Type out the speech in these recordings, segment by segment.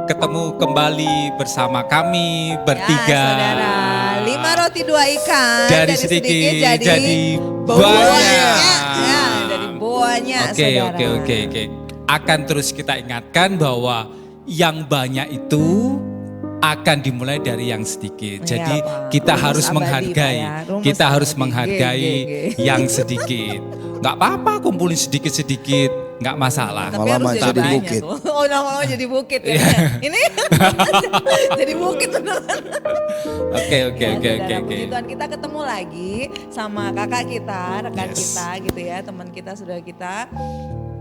ketemu kembali bersama kami bertiga. Ya, saudara, 5 roti 2 ikan Dari sedikit jadi banyak. banyak. Ya, dari banyak, saudara. Oke. Akan terus kita ingatkan bahwa yang banyak itu akan dimulai dari yang sedikit. Ya, Jadi Pak. kita Rumus harus abadi, menghargai, Pak, ya. Rumus kita harus abadi. menghargai yang sedikit. Nggak apa-apa kumpulin sedikit-sedikit, nggak masalah. Tapi Malah harus jadi banyak bukit. tuh. Oh, nama jadi bukit ya. Ini jadi bukit beneran. Oke. Saudara, puji Tuhan, kita ketemu lagi sama kakak kita, rekan Yes. kita gitu ya, teman kita, saudara kita.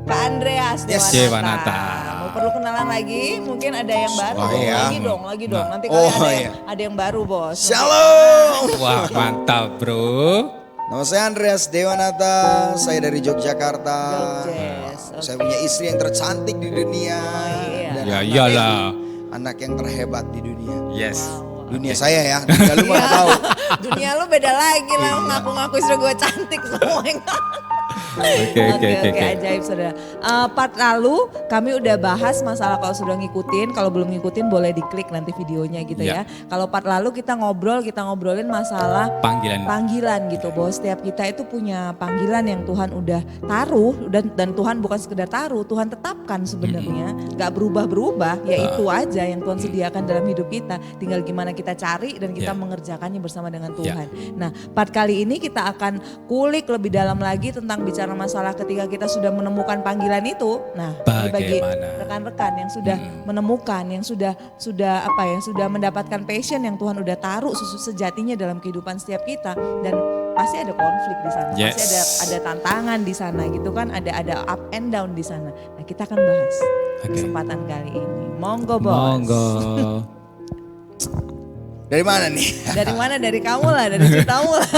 Kak Andreas Yes. Dewanata. Mau perlu kenalan lagi? Mungkin ada yang baru. Oh, iya. Lagi dong. Nanti Oh, kalau iya. ada yang baru, Bos. Shalom. Wah mantap bro. Nama saya Andreas Dewanata, saya dari Yogyakarta. Jogjes, Saya punya istri yang tercantik di dunia. iya. Dan Ya anak iyalah. anak yang terhebat di dunia. Yes. Dunia saya ya, dunia lu mana tahu. Dunia lu beda lagi lah, ngaku-ngaku istri gue cantik semua. Oke, ajaib saudara. Part lalu kami udah bahas masalah kalau sudah ngikutin, kalau belum ngikutin boleh diklik nanti videonya gitu ya. Kalau part lalu kita ngobrolin masalah panggilan gitu, bahwa setiap kita itu punya panggilan yang Tuhan udah taruh dan Tuhan bukan sekedar taruh, Tuhan tetapkan sebenarnya, nggak berubah-berubah, ya itu aja yang Tuhan sediakan dalam hidup kita. Tinggal gimana kita cari dan kita mengerjakannya bersama dengan Tuhan. Nah, part kali ini kita akan kulik lebih dalam lagi tentang bicara masalah ketika kita sudah menemukan panggilan itu. Nah, ini bagi rekan-rekan yang sudah menemukan, yang sudah mendapatkan passion yang Tuhan udah taruh sejatinya dalam kehidupan setiap kita, dan pasti ada konflik di sana, pasti ada tantangan di sana gitu kan, ada up and down di sana. Nah, kita akan bahas kesempatan kali ini. Monggo, Bos. Monggo. Dari mana nih? Dari mana? Dari kamu lah, dari ceritamu lah.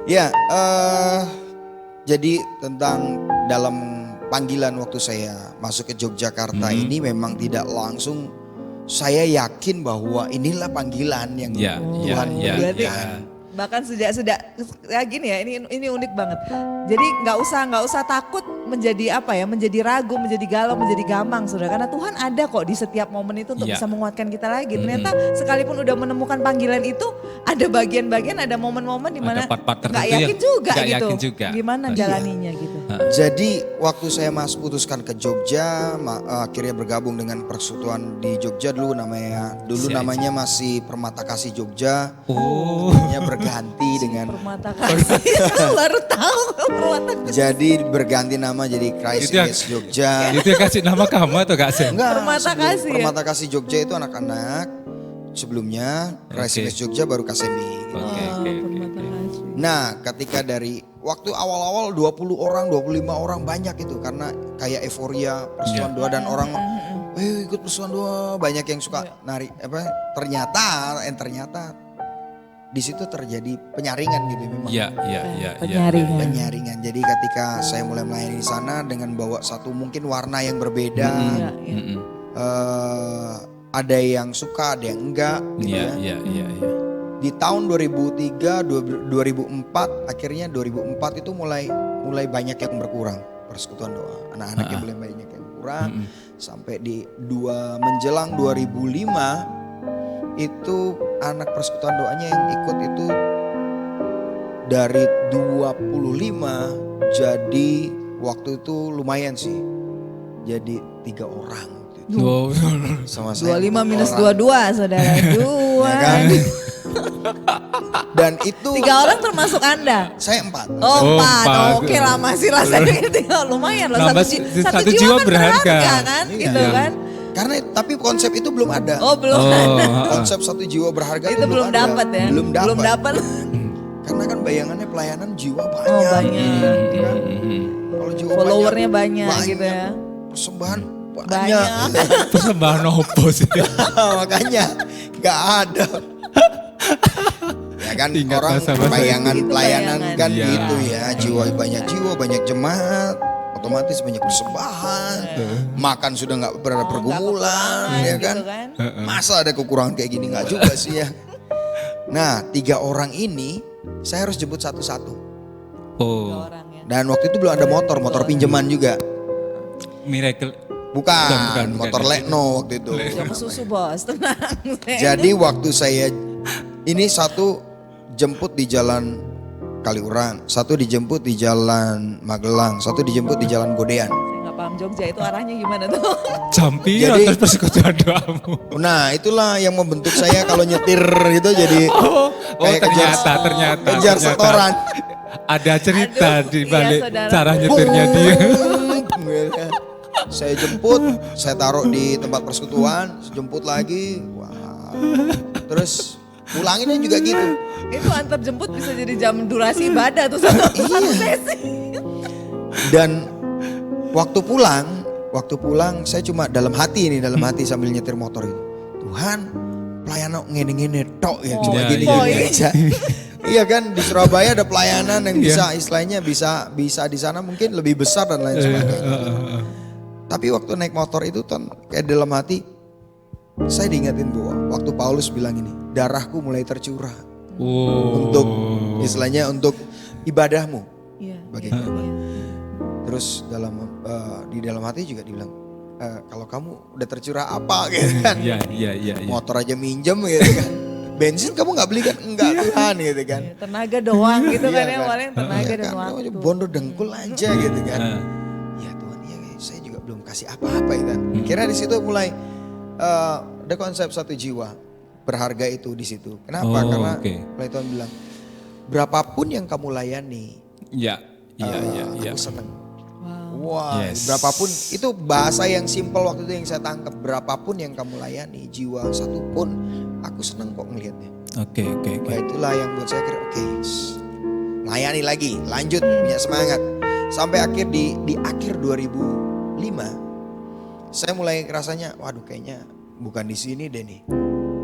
Ya, jadi tentang dalam panggilan waktu saya masuk ke Yogyakarta ini memang tidak langsung saya yakin bahwa inilah panggilan yang Tuhan berikan. Bahkan sudah ya gini ya, ini unik banget. Jadi nggak usah takut menjadi menjadi ragu, menjadi galau, menjadi gamang, saudara. Karena Tuhan ada kok di setiap momen itu untuk bisa menguatkan kita lagi. Ternyata sekalipun udah menemukan panggilan itu, ada bagian-bagian, ada momen-momen di mana nggak yakin juga. Gimana jalaninya gitu. Jadi waktu saya putuskan ke Jogja, akhirnya bergabung dengan persekutuan di Jogja dulu namanya masih Permata Kasih Jogja. Namanya berganti dengan Permata Kasih. Baru tahu Permata Kasih. Jadi berganti nama jadi Christ Image Jogja. Itu yang kasih nama kamu atau gak sih? Enggak, Permata Kasih. Permata Kasih Jogja itu anak-anak. Sebelumnya Christ Image Jogja baru Kasemi. Permata Kasih. Nah, ketika dari waktu awal-awal 20 orang, 25 orang banyak itu karena kayak euforia persoalan doa dan orang ikut persoalan doa, banyak yang suka nari ternyata di situ terjadi penyaringan gitu memang. Iya. Penyaringan. Jadi ketika saya mulai melayani di sana dengan bawa satu mungkin warna yang berbeda. Ada yang suka, ada yang enggak. Iya. Di tahun 2003, 2004, akhirnya 2004 itu mulai banyak yang berkurang persekutuan doa. Anak-anak yang mulai banyak yang berkurang. Sampai di menjelang 2005 itu anak persekutuan doanya yang ikut itu dari 25 jadi waktu itu lumayan sih. Jadi 3 orang. Sama saya 25 minus 22 saudara. Ya kan? Dan itu 3 orang termasuk Anda? Saya 4. Oh 4, oke lah masih rasanya lumayan loh. Satu jiwa kan berharga kan gitu kan. Karena tapi konsep itu belum ada. Oh belum ada. Konsep 1 jiwa berharga itu belum dapat ya? Belum dapat. Karena kan bayangannya pelayanan jiwa banyak. Oh banyak. Kan? Kalau jiwa followernya banyak gitu ya. Persembahan banyak. Persembahan opo sih? Makanya gak ada. Ya kan orang bayangan pelayanan kan gitu ya. Jiwa banyak jemaat. Otomatis banyak persembahan, makan sudah nggak berada pergumulan, ya kan? Gitu kan? Masa ada kekurangan kayak gini, nggak juga sih ya. Nah 3 orang ini saya harus jemput satu-satu. Oh. Dan waktu itu belum ada motor pinjaman juga. Miracle. Bukan, motor ya. Lekno waktu itu. Jamu susu bos, tenang. Jadi waktu saya ini satu jemput di jalan Kaliurang, satu dijemput di jalan Magelang, satu dijemput di jalan Godean. Saya nggak paham Jogja itu arahnya gimana tuh. Jampi Jadi- atas persekutuan doamu. Nah itulah yang membentuk saya kalau nyetir gitu jadi Oh kayak ternyata. kejar setoran. Ada cerita Aduh, di iya, balik saudara. cara nyetirnya dia. Saya jemput, saya taruh di tempat persekutuan, jemput lagi, wah. Terus pulanginnya juga gitu. Itu antar jemput bisa jadi jam durasi ibadah tuh satu sesi. Dan waktu pulang saya cuma dalam hati sambil nyetir motor itu. Tuhan, pelayanan ngene-ngene tok ya, cuma Ya, gini iya, gini iya. aja. Iya kan di Surabaya ada pelayanan yang bisa istilahnya bisa di sana mungkin lebih besar dan lain sebagainya. Tapi waktu naik motor itu kayak dalam hati saya diingetin bahwa waktu Paulus bilang ini, darahku mulai tercurah untuk istilahnya untuk ibadahmu. Iya. Begitu. Terus di dalam hati juga dibilang, kalau kamu udah tercurah apa gitu kan. Iya. Motor aja minjem gitu kan. Bensin kamu gak beli kan? Enggak Tuhan gitu kan. Tenaga doang gitu kan Iya yang paling tenaga Iya dan kan, waktu. kamu bondo dengkul aja gitu kan. Ya Tuhan ya saya juga belum kasih apa-apa itu kan. Kira di situ mulai ada konsep satu jiwa berharga itu di situ. Kenapa? Oh, Karena oke. mulai Tuhan bilang berapapun yang kamu layani, Iya. aku seneng. Wah, Yes. berapapun itu bahasa yang simpel waktu itu yang saya tangkap. Berapapun yang kamu layani, jiwa satu pun, aku seneng kok ngelihatnya. Oke. Nah, itulah yang buat saya kira, oke, layani lagi, lanjut punya semangat. Sampai akhir di akhir 2005, saya mulai rasanya, waduh kayaknya bukan di sini deh nih.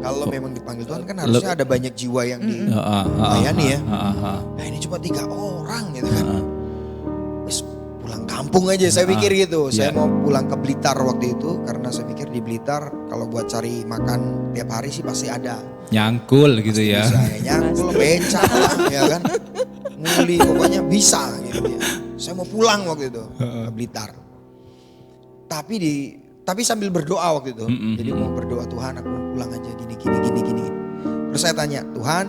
Kalau memang dipanggil Tuhan kan harusnya ada banyak jiwa yang dilayani ya. Nah ini cuma 3 orang gitu kan. Wes pulang kampung aja saya pikir gitu. Saya mau pulang ke Blitar waktu itu karena saya pikir di Blitar kalau buat cari makan tiap hari sih pasti ada. Nyangkul gitu ya. Bisa ya nyangkul, becak ya kan. Nguli pokoknya bisa gitu ya. Saya mau pulang waktu itu ke Blitar. Tapi sambil berdoa waktu itu. Jadi mau berdoa Tuhan aku mau pulang aja gini. Terus saya tanya Tuhan,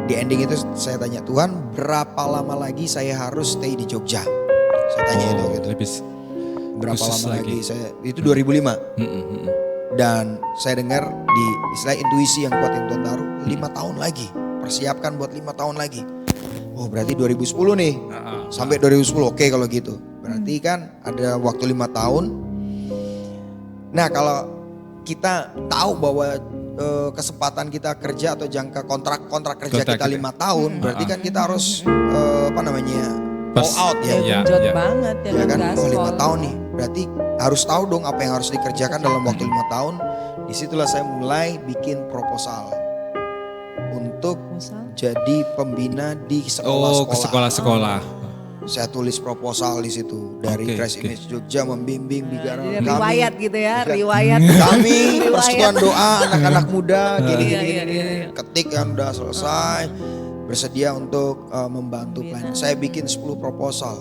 di ending itu saya tanya Tuhan berapa lama lagi saya harus stay di Jogja? Saya tanya itu gitu. Lebih Berapa khusus lama lagi. lagi saya itu 2005. Dan saya dengar di istilah intuisi yang kuat yang Tuhan taruh 5 tahun lagi. Persiapkan buat 5 tahun lagi. Oh berarti 2010 nih. Sampai 2010 oke kalau gitu. Berarti kan ada waktu 5 tahun. Nah kalau kita tahu bahwa kesempatan kita kerja atau jangka kontrak kerja Kontrak kita kita. 5 tahun. Berarti kan kita harus all out ya. Iya, Genjot iya. banget ya Ya kan kan, oh 5 gaspol. tahun nih. Berarti harus tahu dong apa yang harus dikerjakan dalam waktu 5 tahun. Disitulah saya mulai bikin proposal untuk Proposal? jadi pembina di Oh, ke sekolah-sekolah. sekolah-sekolah. Saya tulis proposal di situ dari Oke, Christ oke. Image Jogja membimbing bicara Jadi riwayat gitu ya, riwayat. kami Riwayat. persekutuan doa anak-anak muda gini Iya, gini iya, gini. iya, iya. Ketik yang udah selesai bersedia untuk membantu Pembina. plan. Saya bikin 10 proposal.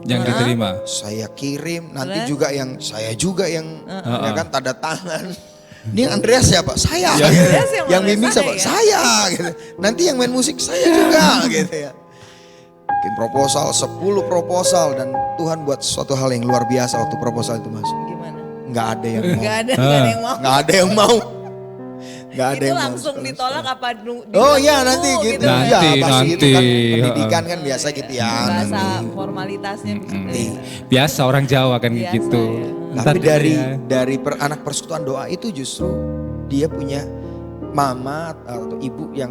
Yang diterima. Saya kirim nanti Terus? juga yang saya juga yang ya kan tanda tangan. Ini Andreas siapa? Saya. gitu. Andreas yang Yang mana? bimbing siapa? Saya. Saya. Gitu. Nanti yang main musik saya juga gitu ya. Bikin proposal 10 proposal dan Tuhan buat suatu hal yang luar biasa waktu proposal itu masuk. Gimana? Nggak ada yang mau. Gak ada yang mau. Nggak ada yang mau. Nggak ada Itu yang mau. langsung ditolak apa Oh iya nanti gitu. kan? Ya pasti itu kan Nanti. pendidikan kan biasa gitu ya. Bahasa formalitasnya begitu. Biasa orang Jawa kan Biasa, gitu. ya. Tapi Ntar dari anak persekutuan doa itu justru dia punya mama atau ibu yang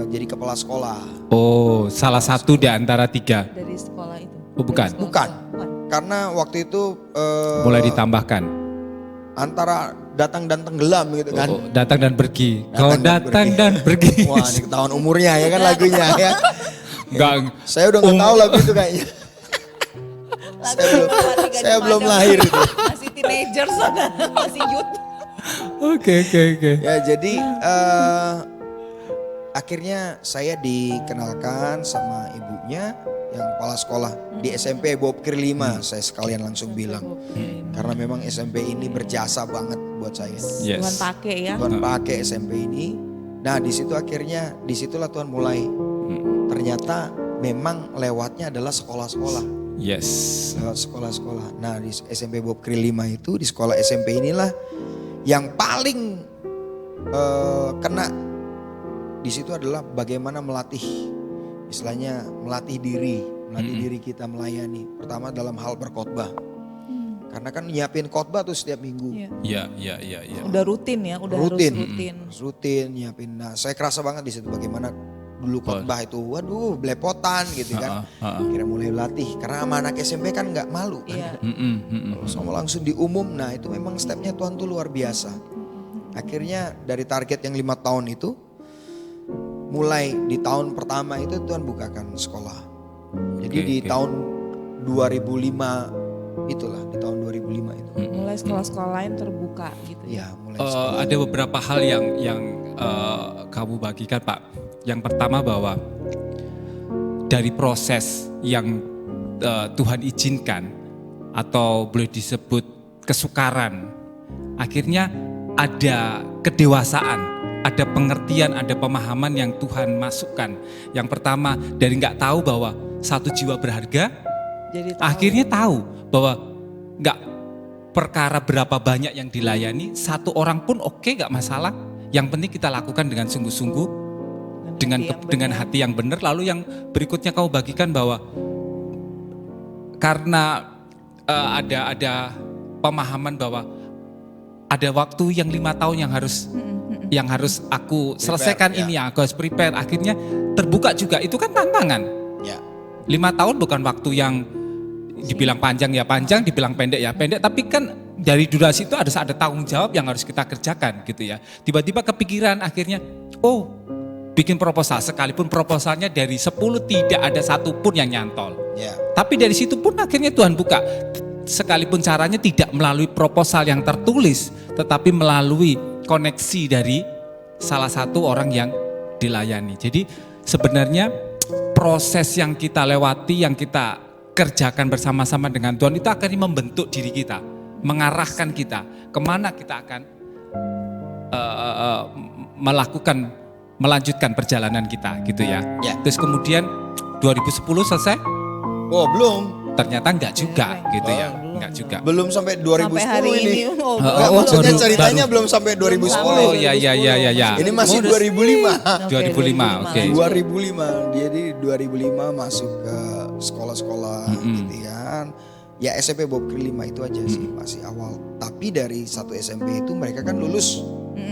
jadi kepala sekolah. Oh, salah satu di antara 3. Dari sekolah itu. Oh, bukan. Dari sekolah. Bukan. Karena waktu itu Mulai ditambahkan. antara datang dan tenggelam gitu kan. Oh, datang dan pergi. Kau Datang dan datang pergi. dan pergi. Wah ini ketahuan umurnya ya kan lagunya ya. Enggak. Saya udah nggak tahu lagu itu kayaknya. Saya belum lahir itu. Masih teenager saudara, masih youth. Oke. Ya jadi akhirnya saya dikenalkan sama ibunya yang kepala sekolah di SMP Bob Kir 5. Saya sekalian langsung bilang. Karena memang SMP ini berjasa banget buat saya. Yes. Tuhan pakai ya. Tuhan pakai SMP ini. Nah di situ akhirnya, disitulah Tuhan mulai. Ternyata memang lewatnya adalah sekolah-sekolah. Yes. Lewat sekolah-sekolah. Nah di SMP Bob Kir 5 itu, di sekolah SMP inilah yang paling kena di situ adalah bagaimana melatih, istilahnya melatih diri kita melayani. Pertama dalam hal berkhotbah. Karena kan nyiapin khotbah tuh setiap minggu. Iya. Udah rutin ya, udah Rutin. harus rutin. Rutin nyiapin. Nah, saya kerasa banget di situ bagaimana dulu khotbah itu, waduh, belepotan gitu kan. Kira mulai latih karena sama anak SMP kan nggak malu kan. Iya. Kalau sama langsung diumum, nah itu memang stepnya Tuhan tuh luar biasa. Akhirnya dari target yang 5 tahun itu, mulai di tahun pertama itu Tuhan bukakan sekolah. Jadi di tahun 2005 itulah, di tahun 2005 itu. Mulai sekolah-sekolah lain terbuka gitu ya. Ya, mulai sekolah. Ada beberapa hal yang kamu bagikan Pak. Yang pertama bahwa dari proses yang Tuhan izinkan atau boleh disebut kesukaran, akhirnya ada kedewasaan, ada pengertian, ada pemahaman yang Tuhan masukkan. Yang pertama dari nggak tahu bahwa satu jiwa berharga, Jadi tahu. akhirnya tahu bahwa nggak perkara berapa banyak yang dilayani, satu orang pun oke, nggak masalah. Yang penting kita lakukan dengan sungguh-sungguh, dengan hati yang benar. Lalu yang berikutnya kau bagikan bahwa karena ada pemahaman bahwa ada waktu yang 5 tahun yang harus aku selesaikan ini, yang aku harus prepare. Akhirnya terbuka juga, itu kan tantangan. Ya. 5 tahun bukan waktu yang dibilang panjang ya panjang, dibilang pendek ya pendek, tapi kan dari durasi itu ada tanggung jawab yang harus kita kerjakan gitu ya. Tiba-tiba kepikiran akhirnya, bikin proposal, sekalipun proposalnya dari 10 tidak ada satupun yang nyantol. Ya. Tapi dari situ pun akhirnya Tuhan buka, sekalipun caranya tidak melalui proposal yang tertulis, tetapi melalui koneksi dari salah satu orang yang dilayani. Jadi sebenarnya proses yang kita lewati, yang kita kerjakan bersama-sama dengan Tuhan itu akan membentuk diri kita, mengarahkan kita kemana kita akan melanjutkan perjalanan kita gitu ya. Terus kemudian 2010 selesai? Oh belum. Ternyata enggak juga gitu ya, enggak juga. Belum sampai 2010 Sampai hari ini. Enggak, maksudnya ceritanya belum sampai 2010. Oh iya. Ini masih 2005. 2005, oke. 2005, jadi 2005 masuk ke sekolah-sekolah gitu kan. Ya SMP Bob Kir 5 itu aja sih masih awal. Tapi dari satu SMP itu mereka kan lulus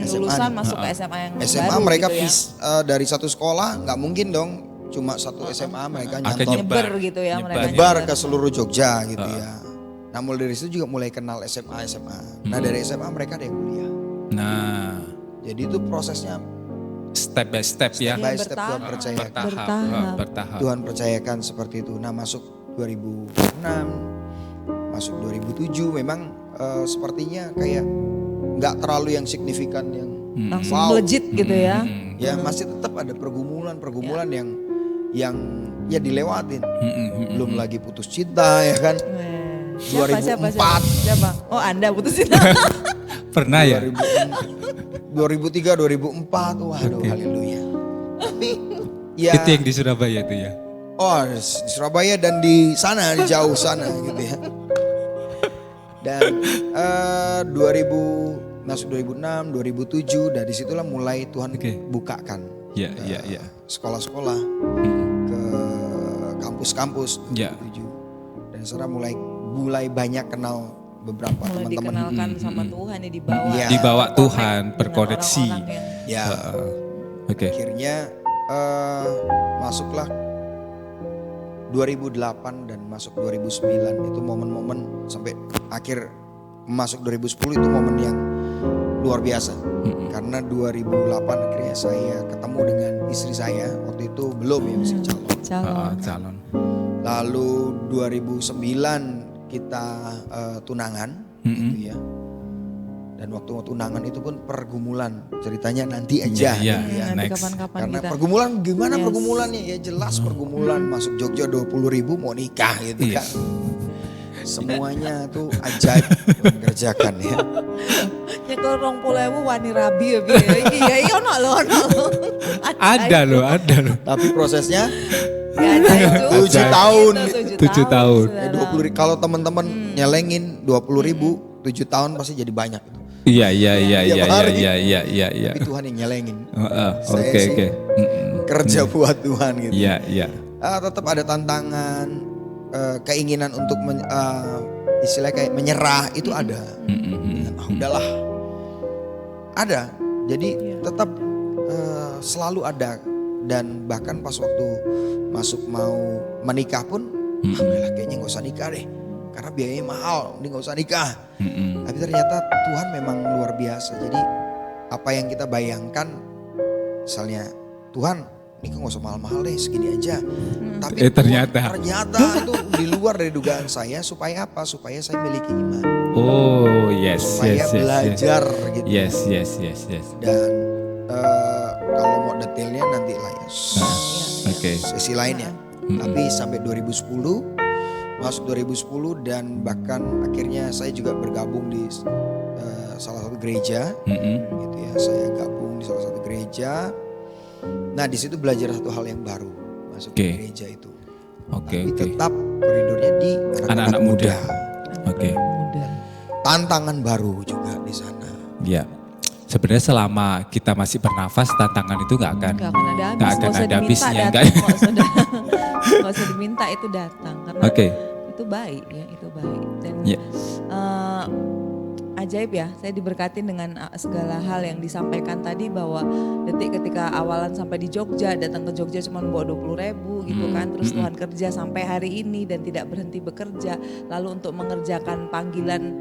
SMA Lulusan nih. masuk ke SMA yang SMA baru mereka gitu ya. dari satu sekolah nggak mungkin dong cuma satu SMA mereka Akhirnya nyantol Nyebar gitu ya mereka. nyebar ke seluruh Jogja gitu ya. Nah mulai dari situ juga mulai kenal SMA. Nah dari SMA mereka ada yang kuliah. Nah, Jadi itu prosesnya step by step ya. by step Tuhan bertahap. percayakan. Bertahap. Tuhan percayakan seperti itu. Nah masuk 2006, masuk 2007 memang sepertinya kayak nggak terlalu yang signifikan yang Langsung wow. melejit gitu ya. Ya masih tetap ada pergumulan yang ya dilewatin. Belum lagi putus cinta ya kan. Siapa? Oh Anda putusin. Pernah ya? 2003, 2004, waduh haleluya. Tapi ya Itu yang di Surabaya itu ya. di Surabaya dan di sana, di jauh sana gitu ya. Dan masuk 2006, 2007, dari situlah mulai Tuhan bukakan Iya. sekolah-sekolah ke kampus-kampus 2007. Dan sana mulai banyak kenal beberapa Mulai teman-teman. dikenalkan sama Tuhan ya dibawa. Ya. Dibawa Connect Tuhan, dengan berkoneksi. orang-orang yang- Ya, Oke. akhirnya masuklah 2008 dan masuk 2009 itu momen-momen sampai akhir masuk 2010 itu momen yang luar biasa. Karena 2008 akhirnya saya ketemu dengan istri saya, waktu itu belum ya masih calon. Calon. Lalu 2009 kita tunangan gitu ya. Dan waktu tunangan itu pun pergumulan, ceritanya nanti aja. Iya, gitu ya. Nanti next. kapan-kapan Karena kita. pergumulan gimana Yes. pergumulannya? Ya jelas pergumulan, masuk Jogja 20.000 mau nikah gitu Iya. kan. Semuanya tuh ajaib mengerjakan ya. Nyekel 20.000 wani rabi ya piye. Iya iya ono lho ono. Ada loh. Tapi prosesnya Ya, ajaib, 7 tahun. 7 tahun. ya 20 kalau teman-teman nyelengin 20.000 7 tahun pasti jadi banyak itu. Iya. Tiap hari. Iya. Tapi Tuhan yang nyelengin. Saya Oke. sih kerja buat Tuhan gitu. Iya. Tetap ada tantangan, keinginan untuk istilahnya kayak menyerah itu ada. Udahlah, ada. Jadi tetap selalu ada, dan bahkan pas waktu masuk mau menikah pun, udahlah kayaknya nggak usah nikah deh, karena biayanya mahal, ini nggak usah nikah. Tapi ternyata Tuhan memang luar biasa. Jadi apa yang kita bayangkan, misalnya Tuhan ini nggak usah mahal-mahal deh, segini aja. Tapi ternyata itu di luar dari dugaan saya. Supaya apa? Supaya saya miliki iman. Oh yes. Supaya belajar gitu. Yes. Dan kalau mau detailnya nanti lah ya. Oke. Sesi lainnya. Tapi sampai 2010, masuk 2010 dan bahkan akhirnya saya juga bergabung di salah satu gereja. Gitu ya. Saya gabung di salah satu gereja. Nah di situ belajar satu hal yang baru, masuk ke gereja itu. Tapi tetap koridornya di anak-anak muda. Oke. Tantangan baru juga di sana. Ya. Sebenarnya selama kita masih bernafas, tantangan itu nggak akan Nggak akan ada habis. nggak akan Nggak usah ada habisnya, diminta enggak. datang kok, saudara. Nggak usah diminta itu datang karena Oke. itu baik ya, itu baik. Dan Ya. ajaib ya, saya diberkatin dengan segala hal yang disampaikan tadi, bahwa detik ketika awalan sampai di Jogja, datang ke Jogja cuma bawa 20.000 gitu kan, terus Tuhan kerja sampai hari ini dan tidak berhenti bekerja, lalu untuk mengerjakan panggilan.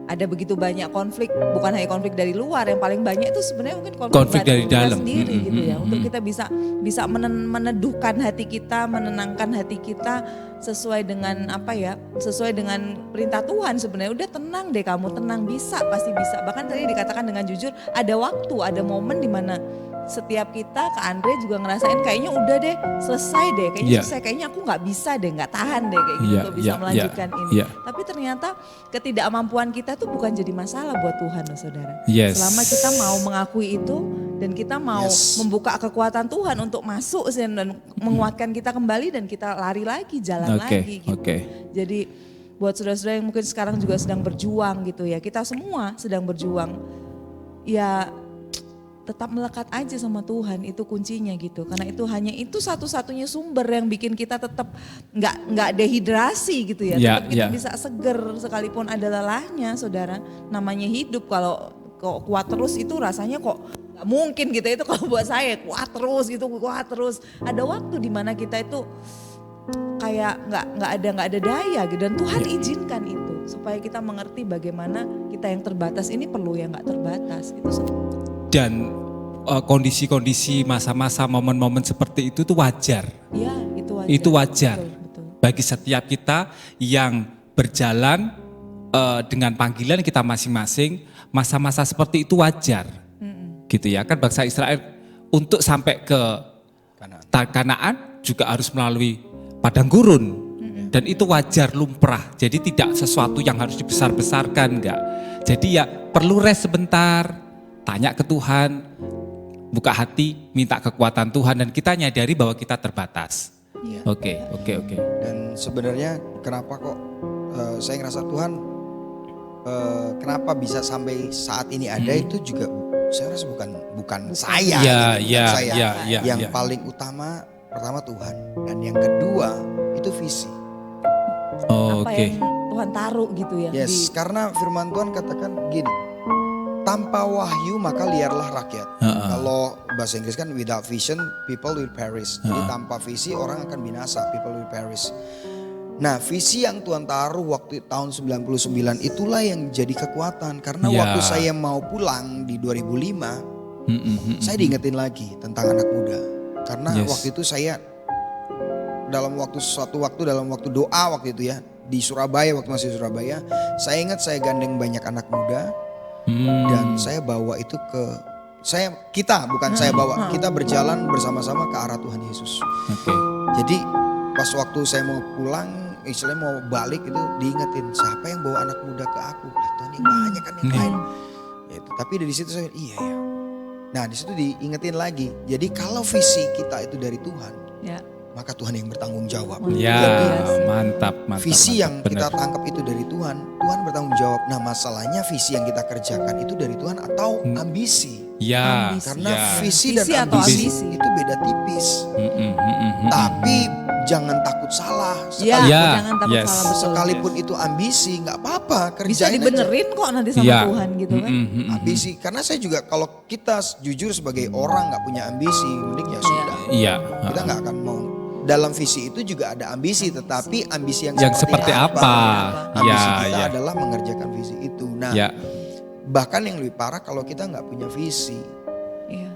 Ada begitu banyak konflik, bukan hanya konflik dari luar, yang paling banyak itu sebenarnya mungkin konflik dari kita dalam. sendiri gitu ya. Untuk kita bisa meneduhkan hati kita, menenangkan hati kita sesuai dengan sesuai dengan perintah Tuhan sebenarnya. Udah tenang deh kamu, tenang, bisa, pasti bisa. Bahkan tadi dikatakan dengan jujur, ada waktu, ada momen di mana setiap kita, Kak Andre juga ngerasain kayaknya udah deh selesai deh, kayaknya selesai, kayaknya aku nggak bisa deh, nggak tahan deh kayak gitu untuk bisa melanjutkan ini. Tapi ternyata ketidakmampuan kita tuh bukan jadi masalah buat Tuhan loh saudara. Selama kita mau mengakui itu dan kita mau membuka kekuatan Tuhan untuk masuk dan menguatkan kita kembali dan kita lari lagi, jalan lagi gitu. Jadi buat saudara-saudara yang mungkin sekarang juga sedang berjuang gitu ya, kita semua sedang berjuang. Ya tetap melekat aja sama Tuhan, itu kuncinya gitu. Karena itu hanya itu satu-satunya sumber yang bikin kita tetap nggak dehidrasi gitu ya. Tetap kita bisa seger sekalipun ada lelahnya, saudara. Namanya hidup, kalau kok kuat terus itu rasanya kok nggak mungkin gitu. Itu kalau buat saya kuat terus. Ada waktu di mana kita itu kayak nggak ada daya gitu. Dan Tuhan izinkan itu supaya kita mengerti bagaimana kita yang terbatas ini perlu yang nggak terbatas itu. Dan kondisi-kondisi masa-masa momen-momen seperti itu tuh wajar. Iya, itu wajar. Itu wajar. Betul. Bagi setiap kita yang berjalan dengan panggilan kita masing-masing, masa-masa seperti itu wajar. Gitu ya, kan bangsa Israel untuk sampai ke Kanaan juga harus melalui padang gurun. Dan itu wajar, lumrah. Jadi tidak sesuatu yang harus dibesar-besarkan, enggak. Jadi ya perlu rest sebentar. Tanya ke Tuhan, buka hati, minta kekuatan Tuhan, dan kita nyadari bahwa kita terbatas. Oke. Dan sebenarnya kenapa kok saya ngerasa Tuhan, kenapa bisa sampai saat ini ada itu juga saya rasa bukan saya. Yang paling utama pertama Tuhan, dan yang kedua itu visi. Apa yang Tuhan taruh gitu ya. Karena firman Tuhan katakan gini. Tanpa wahyu maka liarlah rakyat. Kalau bahasa Inggris kan without vision people will perish. Jadi tanpa visi orang akan binasa, people will perish. Nah visi yang Tuhan taruh waktu tahun 99 itulah yang jadi kekuatan. Karena waktu saya mau pulang di 2005, saya diingetin lagi tentang anak muda. Karena waktu itu saya dalam waktu doa waktu itu ya, di Surabaya, waktu masih Surabaya, saya ingat saya gandeng banyak anak muda. Dan saya bawa itu kita berjalan bersama-sama ke arah Tuhan Yesus. Oke. Jadi pas waktu saya mau pulang, istilahnya mau balik itu diingetin, siapa yang bawa anak muda ke aku? Lah Tuhan yang banyak kan yang lain. Itu. Tapi dari situ saya iya ya. Nah di situ diingetin lagi. Jadi kalau visi kita itu dari Tuhan, maka Tuhan yang bertanggung jawab. Ya, mantap. Visi yang benar. kita tangkap itu dari Tuhan, Tuhan bertanggung jawab. Nah masalahnya visi yang kita kerjakan itu dari Tuhan atau ambisi. Ya, Karena ya. visi dan atau ambisi ambisi itu beda tipis. Tapi jangan takut salah. Ya, Ya, jangan takut yes. salah, betul. Sekalipun itu ambisi, nggak apa-apa, Bisa kerjain aja. dibenerin kok nanti sama Ya. Tuhan gitu kan. Ambisi, karena saya juga kalau kita jujur sebagai orang nggak punya ambisi, mending ya sudah. Iya. Kita nggak akan mau. Dalam visi itu juga ada ambisi, tetapi ambisi yang seperti apa? Ambisi Ya, kita ya. adalah mengerjakan visi itu. Nah, Ya. bahkan yang lebih parah kalau kita nggak punya visi. Iya.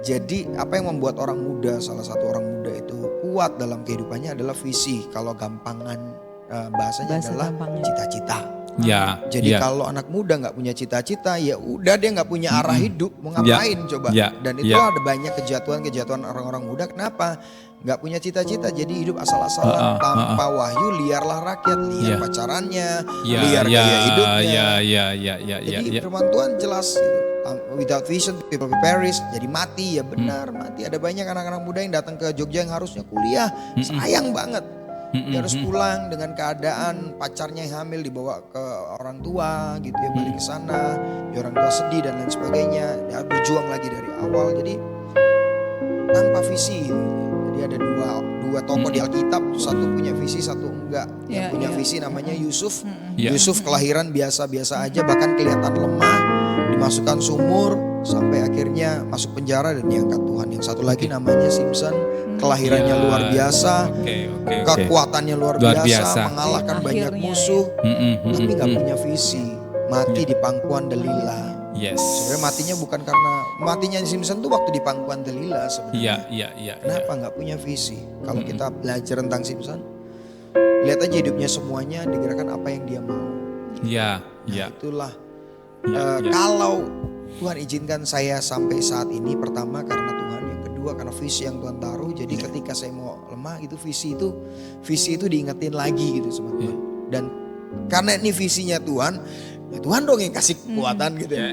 Jadi apa yang membuat orang muda, salah satu orang muda itu kuat dalam kehidupannya adalah visi. Kalau gampangan bahasanya Bahasa adalah gampangnya. cita-cita. Ya. Jadi ya. kalau anak muda nggak punya cita-cita, ya udah dia nggak punya arah hidup, mau ngapain coba? Ya. Dan itu Ya. ada banyak kejatuhan orang-orang muda. Kenapa? Nggak punya cita-cita, jadi hidup asal-asalan tanpa wahyu, liarlah rakyat, liar Ya. pacarannya, Ya, liar ya, gaya hidupnya. Ya. Jadi firman Tuhan jelas gitu. Without vision people perish. Jadi mati, ya benar mati. Ada banyak anak-anak muda yang datang ke Jogja yang harusnya kuliah. Sayang banget. Dia harus pulang dengan keadaan pacarnya yang hamil dibawa ke orang tua gitu ya, balik ke sana. Ya, orang tua sedih dan lain sebagainya. Dia berjuang lagi dari awal. Jadi tanpa visi. Jadi ada dua tokoh di Alkitab, satu punya visi, satu enggak. Yang punya visi namanya Yusuf. Ya. Yusuf kelahiran biasa-biasa aja, bahkan kelihatan lemah, dimasukkan sumur sampai akhirnya masuk penjara dan diangkat Tuhan. Yang satu lagi namanya Simpson, kelahirannya Ya. luar biasa, Oke. kekuatannya luar biasa, mengalahkan banyak Akhirnya, musuh, tapi nggak punya visi, mati di pangkuan Delila. Yes. Sebenarnya matinya bukan karena matinya Simpson tuh waktu di pangkuan Delila sebenarnya. Iya. Kenapa nggak punya visi? Kalau kita belajar tentang Simpson, lihat aja hidupnya semuanya digerakkan apa yang dia mau. Iya. Nah, itulah. Ya. Kalau Tuhan izinkan saya sampai saat ini, pertama karena Tuhan, yang kedua karena visi yang Tuhan taruh. Jadi ketika saya mau lemah itu visi itu diingetin lagi gitu sama Tuhan. Dan karena ini visinya Tuhan, ya Tuhan dong yang kasih kekuatan gitu ya.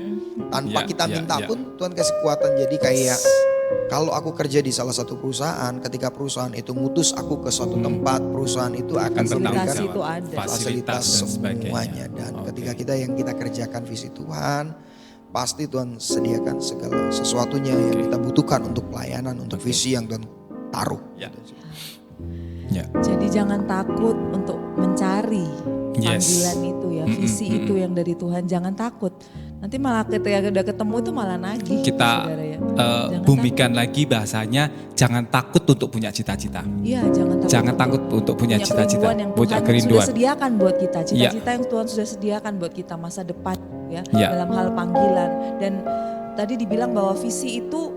Tanpa kita minta pun Tuhan kasih kekuatan. Jadi kayak kalau aku kerja di salah satu perusahaan, ketika perusahaan itu ngutus aku ke suatu tempat, perusahaan itu akan memberikan Fasilitas itu ada. fasilitas dan sebagainya. semuanya. Dan ketika kita kerjakan visi Tuhan, pasti Tuhan sediakan segala sesuatunya yang kita butuhkan untuk pelayanan, untuk visi yang Tuhan taruh. Ya. Gitu. Ya. Jadi jangan takut untuk mencari Yes. panggilan itu ya, visi itu yang dari Tuhan. Jangan takut. Nanti malah ketika udah ketemu itu malah nagih. Kita saudara ya. Jangan bumikan lagi bahasanya, jangan takut untuk punya cita-cita. Iya, jangan takut untuk punya cita-cita, kerinduan yang punya Tuhan kerinduan. sudah sediakan buat kita. Cita-cita yang Tuhan sudah sediakan buat kita masa depan ya, Ya. dalam hal panggilan. Dan tadi dibilang bahwa visi itu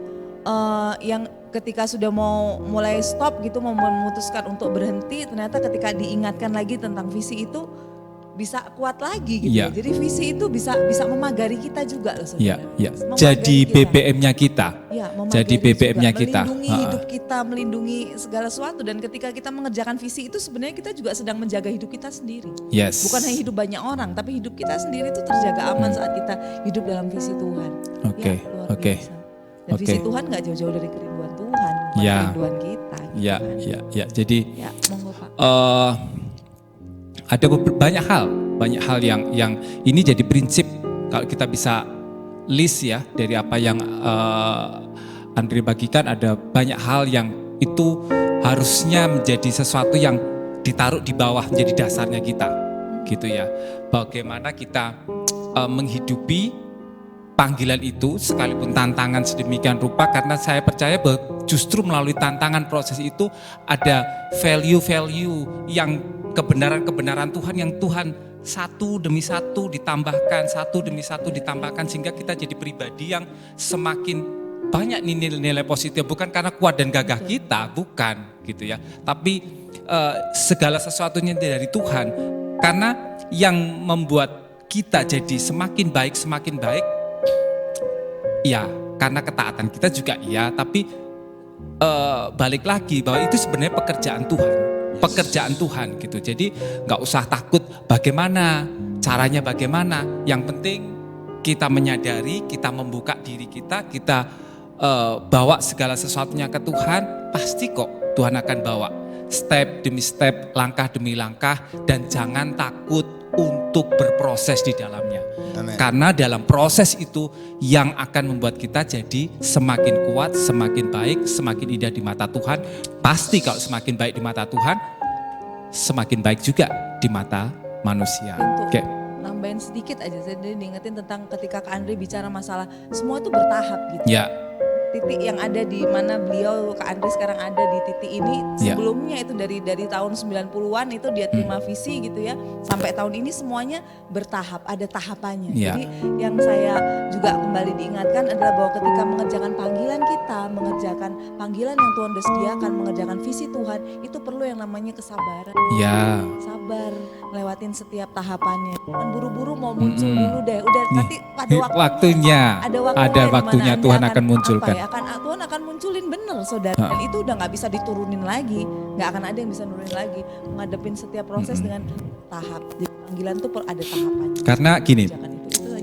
yang ketika sudah mau mulai stop gitu, mau memutuskan untuk berhenti, ternyata ketika diingatkan lagi tentang visi itu bisa kuat lagi gitu. Ya. Jadi visi itu bisa memagari kita juga loh Iya, saudara. iya. Memagari Jadi kita. BBM-nya kita. Ya, memagari Jadi BBM-nya juga, kita. melindungi hidup kita, melindungi segala sesuatu. Dan ketika kita mengerjakan visi itu sebenarnya kita juga sedang menjaga hidup kita sendiri. Yes. Bukan hanya hidup banyak orang, tapi hidup kita sendiri itu terjaga aman saat kita hidup dalam visi Tuhan. Oke, Ya, luar oke. biasa. Dan visi Oke. Tuhan gak jauh-jauh dari kerinduan Tuhan, bukan Ya. kerinduan kita. Gitu Ya, kan. ya. Jadi Ya, monggo Pak. ada banyak hal yang ini jadi prinsip kalau kita bisa list ya dari apa yang Andre bagikan, ada banyak hal yang itu harusnya menjadi sesuatu yang ditaruh di bawah, menjadi dasarnya kita gitu ya. Bagaimana kita menghidupi panggilan itu sekalipun tantangan sedemikian rupa, karena saya percaya bahwa justru melalui tantangan proses itu ada value-value yang kebenaran-kebenaran Tuhan yang Tuhan satu demi satu ditambahkan sehingga kita jadi pribadi yang semakin banyak nilai-nilai positif, bukan karena kuat dan gagah kita, bukan gitu ya, tapi segala sesuatunya dari Tuhan, karena yang membuat kita jadi semakin baik, ya karena ketaatan kita juga iya, tapi balik lagi bahwa itu sebenarnya pekerjaan Tuhan. Pekerjaan Tuhan gitu. Jadi nggak usah takut bagaimana, caranya bagaimana. Yang penting kita menyadari, kita membuka diri kita bawa segala sesuatunya ke Tuhan, pasti kok Tuhan akan bawa. Step demi step, langkah demi langkah, dan jangan takut untuk berproses di dalamnya. Amen. Karena dalam proses itu yang akan membuat kita jadi semakin kuat, semakin baik, semakin indah di mata Tuhan. Pasti kalau semakin baik di mata Tuhan, semakin baik juga di mata manusia. Oke. Nambahin sedikit aja, saya diingetin tentang ketika Kak Andre bicara masalah semua itu bertahap gitu. Ya. Titik yang ada di mana beliau, Kak Andre sekarang ada di titik ini, sebelumnya itu dari tahun 90-an itu dia terima visi gitu ya, sampai tahun ini semuanya bertahap, ada tahapannya. Jadi yang saya juga kembali diingatkan adalah bahwa ketika mengerjakan panggilan kita, mengerjakan panggilan yang Tuhan udah sediakan, mengerjakan visi Tuhan, itu perlu yang namanya kesabaran. Ya. Sabar, lewatin setiap tahapannya. Jangan buru-buru mau muncul dulu deh, udah nanti pada waktunya, ada waktunya Tuhan akan munculkan. Tuhan akan munculin bener saudara, dan itu udah gak bisa diturunin lagi, gak akan ada yang bisa nurunin lagi, menghadapin setiap proses dengan tahap. Jadi panggilan tuh ada tahapannya. Karena gini,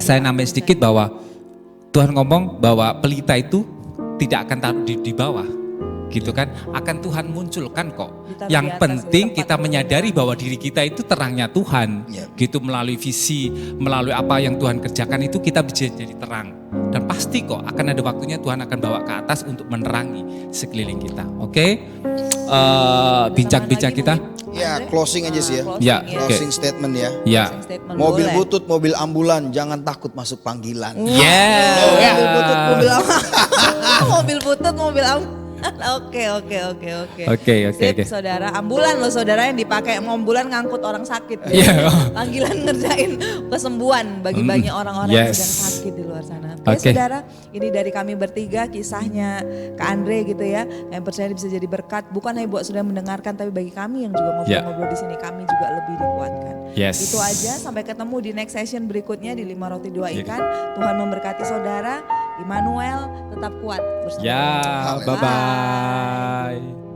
saya nambahin sedikit bahwa Tuhan ngomong bahwa pelita itu tidak akan taruh di bawah, gitu kan, akan Tuhan munculkan kok. Yang penting kita menyadari bahwa diri kita itu terangnya Tuhan, gitu, melalui visi, melalui apa yang Tuhan kerjakan itu kita bisa jadi terang. Dan pasti kok akan ada waktunya Tuhan akan bawa ke atas untuk menerangi sekeliling kita. Oke? Bincang-bincang kita. Ya, closing aja sih ya. Closing statement ya. Ya. Mobil butut, mobil ambulan, jangan takut masuk panggilan. Mobil butut, mobil mobil butut, mobil ambulan. Oke. Sip, saudara. Ambulan loh saudara yang dipakai ambulan ngangkut orang sakit. Panggilan ngerjain kesembuhan bagi banyak orang-orang yang sedang sakit di luar sana. Oke, saudara, ini dari kami bertiga kisahnya Kak Andre gitu ya. Yang percaya bisa jadi berkat bukan hanya buat saudara mendengarkan, tapi bagi kami yang juga ngobrol-ngobrol di sini kami juga lebih dikuatkan. Itu aja, sampai ketemu di next session berikutnya di 5 Roti 2 Ikan. Tuhan memberkati saudara. Immanuel, tetap kuat bersama. Bye-bye.